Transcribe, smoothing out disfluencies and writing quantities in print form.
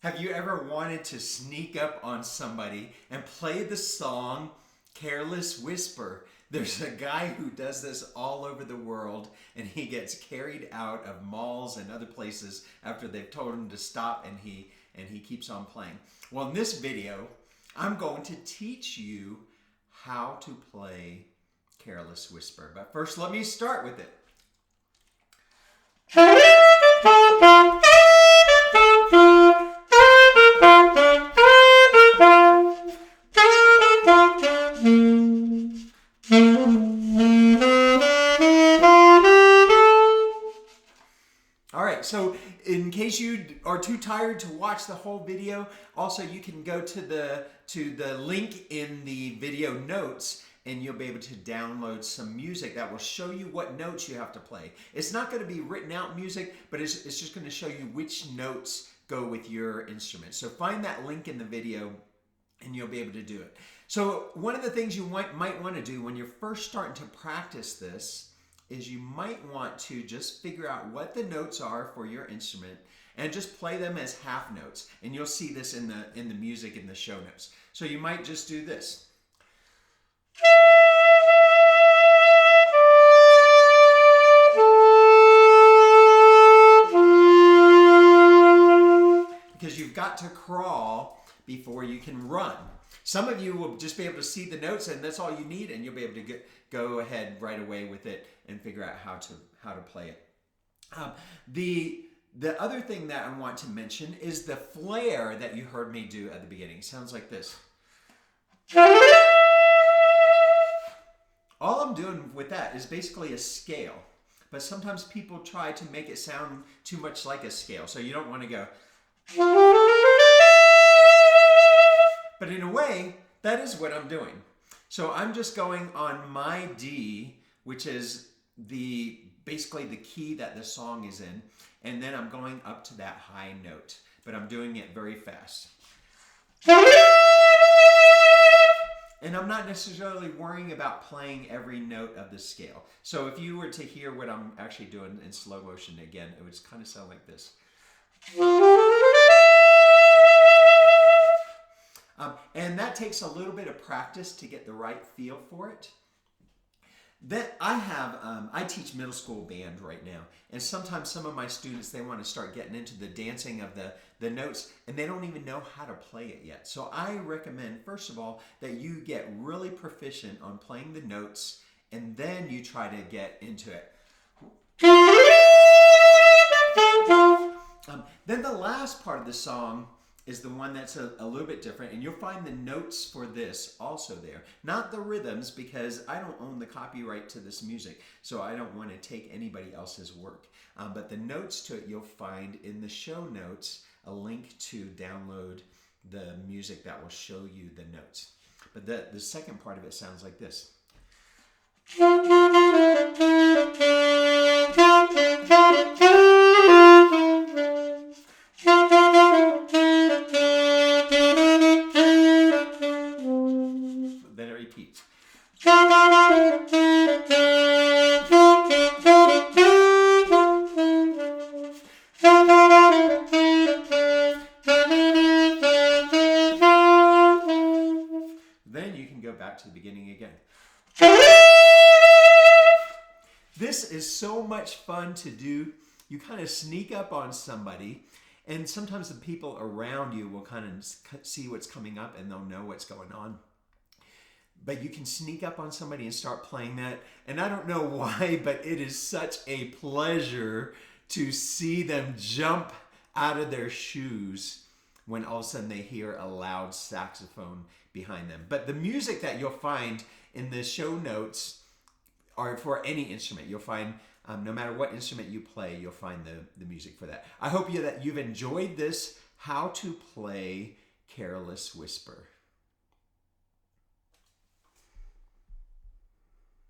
Have you ever wanted to sneak up on somebody and play the song Careless Whisper? There's a guy who does this all over the world, and he gets carried out of malls and other places after they've told him to stop, and he keeps on playing. Well, in this video, I'm going to teach you how to play Careless Whisper. But first, let me start with it. All right, so in case you are too tired to watch the whole video, also you can go to the link in the video notes, and you'll be able to download some music that will show you what notes you have to play. It's not going to be written out music, but it's just going to show you which notes go with your instrument. So find that link in the video and you'll be able to do it. So one of the things you might want to do when you're first starting to practice this is you might want to just figure out what the notes are for your instrument and just play them as half notes. And you'll see this in the music in the show notes. So you might just do this. Because you've got to crawl before you can run. Some of you will just be able to see the notes, and that's all you need, and you'll be able to go ahead right away with it and figure out how to play it. The other thing that I want to mention is the flare that you heard me do at the beginning. It sounds like this. All I'm doing with that is basically a scale, but sometimes people try to make it sound too much like a scale, so you don't want to go. But in a way, that is what I'm doing. So I'm just going on my D, which is basically the key that the song is in, and then I'm going up to that high note, but I'm doing it very fast. And I'm not necessarily worrying about playing every note of the scale. So if you were to hear what I'm actually doing in slow motion again, it would kind of sound like this. And that takes a little bit of practice to get the right feel for it. I teach middle school band right now, and sometimes some of my students, they want to start getting into the dancing of the notes, and they don't even know how to play it yet. So I recommend, first of all, that you get really proficient on playing the notes, and then you try to get into it. Then the last part of the song is the one that's a little bit different, and you'll find the notes for this also there. Not the rhythms, because I don't own the copyright to this music, so I don't want to take anybody else's work. But the notes to it, you'll find in the show notes a link to download the music that will show you the notes. But the second part of it sounds like this. Then it repeats. Then you can go back to the beginning again. This is so much fun to do. You kind of sneak up on somebody, and sometimes the people around you will kind of see what's coming up and they'll know what's going on. But you can sneak up on somebody and start playing that. And I don't know why, but it is such a pleasure to see them jump out of their shoes when all of a sudden they hear a loud saxophone behind them. But the music that you'll find in the show notes are for any instrument. You'll find, no matter what instrument you play, you'll find the music for that. I hope that you've enjoyed this How to Play Careless Whisper.